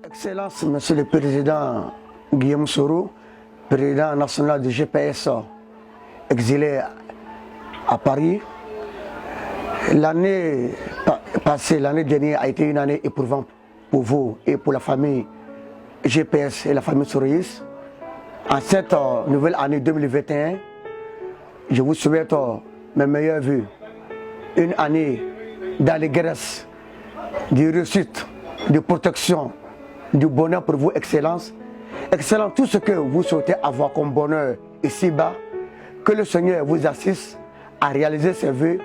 Excellence, Monsieur le Président Guillaume Soro, président national du GPS, exilé à Paris. L'année passée, l'année dernière a été une année éprouvante pour vous et pour la famille GPS et la famille Soroïs. En cette nouvelle année 2021, je vous souhaite mes meilleurs vœux. Une année d'allégresse, de réussite, de protection, du bonheur pour vous, Excellence. Excellence, tout ce que vous souhaitez avoir comme bonheur ici-bas, que le Seigneur vous assiste à réaliser ses vœux.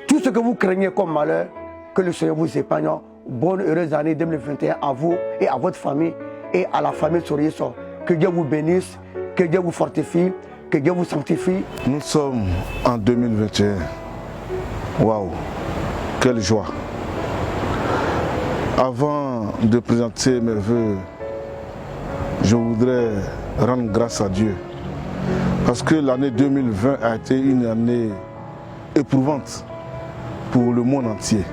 Tout ce que vous craignez comme malheur, que le Seigneur vous épargne. Bonne heureuse année 2021 à vous et à votre famille et à la famille Soroïs. Que Dieu vous bénisse, que Dieu vous fortifie, que Dieu vous sanctifie. Nous sommes en 2021. Waouh, quelle joie! Avant de présenter mes vœux, je voudrais rendre grâce à Dieu. Parce que l'année 2020 a été une année éprouvante pour le monde entier,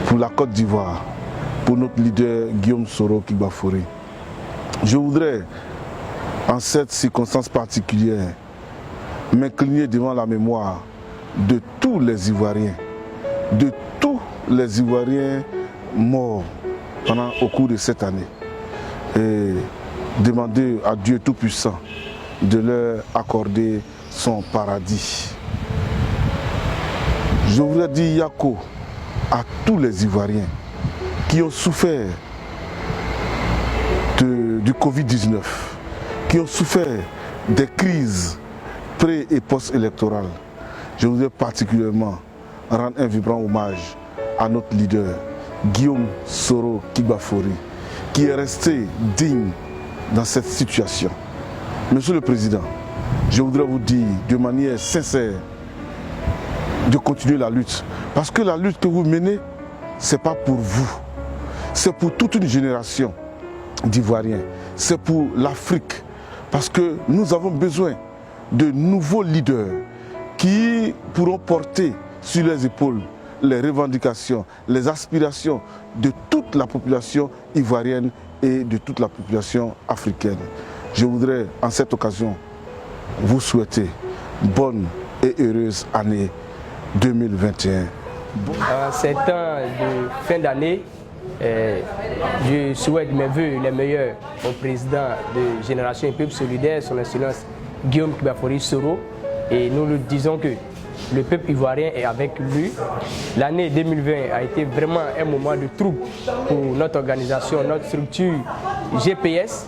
pour la Côte d'Ivoire, pour notre leader Guillaume Soro Kigbafori. Je voudrais, en cette circonstance particulière, m'incliner devant la mémoire de tous les Ivoiriens, morts au cours de cette année, et demander à Dieu Tout-Puissant de leur accorder son paradis. Je voudrais dire Yako à tous les Ivoiriens qui ont souffert du Covid-19, qui ont souffert des crises pré- et post-électorales. Je voudrais particulièrement rendre un vibrant hommage à notre leader, Guillaume Soro Kigbafori, qui est resté digne dans cette situation. Monsieur le Président, je voudrais vous dire de manière sincère de continuer la lutte. Parce que la lutte que vous menez, ce n'est pas pour vous. C'est pour toute une génération d'Ivoiriens. C'est pour l'Afrique. Parce que nous avons besoin de nouveaux leaders qui pourront porter sur les épaules les revendications, les aspirations de toute la population ivoirienne et de toute la population africaine. Je voudrais en cette occasion vous souhaiter bonne et heureuse année 2021. En ces temps de fin d'année, je souhaite mes vœux les meilleurs au président de Génération et Peuple Solidaire, son Excellence Guillaume Kigbafori Soro, et nous lui disons que le peuple ivoirien est avec lui. L'année 2020 a été vraiment un moment de trouble pour notre organisation, notre structure GPS,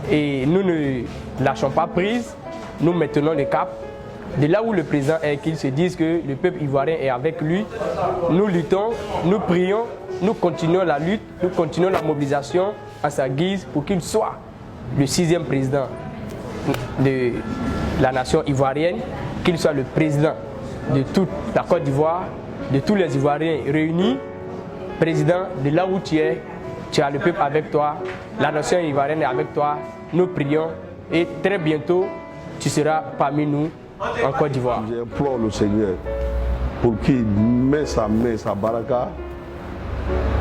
et nous ne lâchons pas prise, nous maintenons le cap. De là où le président est, qu'il se dise que le peuple ivoirien est avec lui, nous luttons, nous prions, nous continuons la lutte, nous continuons la mobilisation à sa guise pour qu'il soit le 6e président de la nation ivoirienne, qu'il soit le président de toute la Côte d'Ivoire, de tous les Ivoiriens réunis. Président, de là où tu as le peuple avec toi, la nation ivoirienne est avec toi, nous prions et très bientôt tu seras parmi nous en Côte d'Ivoire. J'implore le Seigneur pour qu'il mette sa main, sa baraka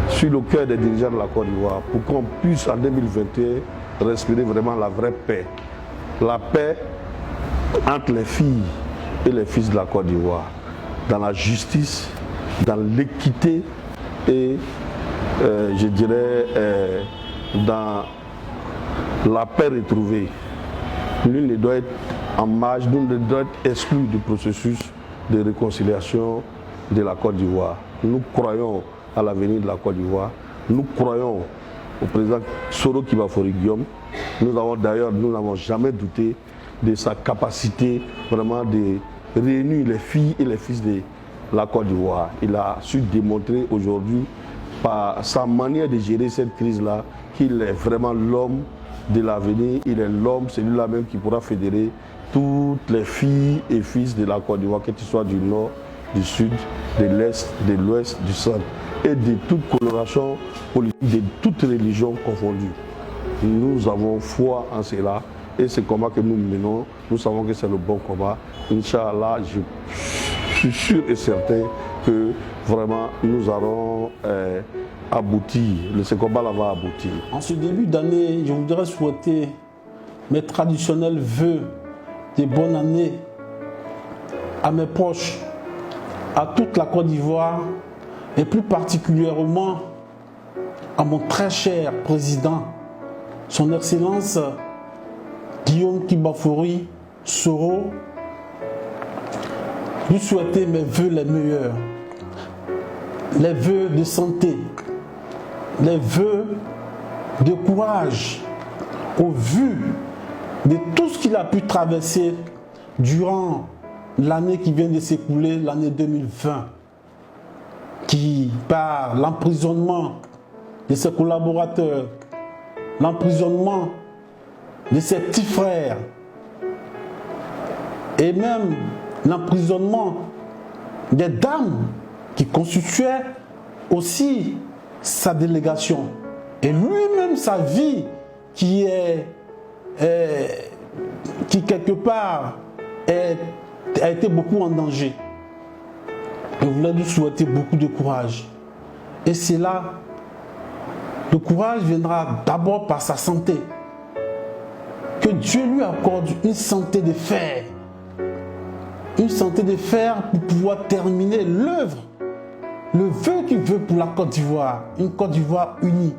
sur le cœur des dirigeants de la Côte d'Ivoire pour qu'on puisse en 2021 respirer vraiment la vraie paix. La paix entre les filles et les fils de la Côte d'Ivoire, dans la justice, dans l'équité et je dirais dans la paix retrouvée. Nul ne doit être en marge, nul ne doit être exclu du processus de réconciliation de la Côte d'Ivoire. Nous croyons à l'avenir de la Côte d'Ivoire, nous croyons au président Soro Kigbafori Guillaume. Nous n'avons jamais douté de sa capacité vraiment de réunir les filles et les fils de la Côte d'Ivoire. Il a su démontrer aujourd'hui par sa manière de gérer cette crise-là qu'il est vraiment l'homme de l'avenir. Il est l'homme, celui-là même qui pourra fédérer toutes les filles et fils de la Côte d'Ivoire, que tu sois du nord, du sud, de l'est, de l'ouest, du centre et de toute coloration politique, de toute religion confondue. Nous avons foi en cela. Et ce combat que nous menons, nous savons que c'est le bon combat. Inch'Allah, je suis sûr et certain que vraiment nous allons aboutir, ce combat-là va aboutir. En ce début d'année, je voudrais souhaiter mes traditionnels vœux de bonne année à mes proches, à toute la Côte d'Ivoire et plus particulièrement à mon très cher président, son Excellence Guillaume Kibafori Soro. Lui souhaiter mes vœux les meilleurs, les vœux de santé, les vœux de courage au vu de tout ce qu'il a pu traverser durant l'année qui vient de s'écouler, l'année 2020, qui par l'emprisonnement de ses collaborateurs, l'emprisonnement de ses petits frères et même l'emprisonnement des dames qui constituaient aussi sa délégation et lui-même sa vie qui quelque part a été beaucoup en danger. Je voulais lui souhaiter beaucoup de courage. Et c'est là, le courage viendra d'abord par sa santé. Que Dieu lui accorde une santé de fer. Une santé de fer pour pouvoir terminer l'œuvre, le vœu qu'il veut pour la Côte d'Ivoire. Une Côte d'Ivoire unie.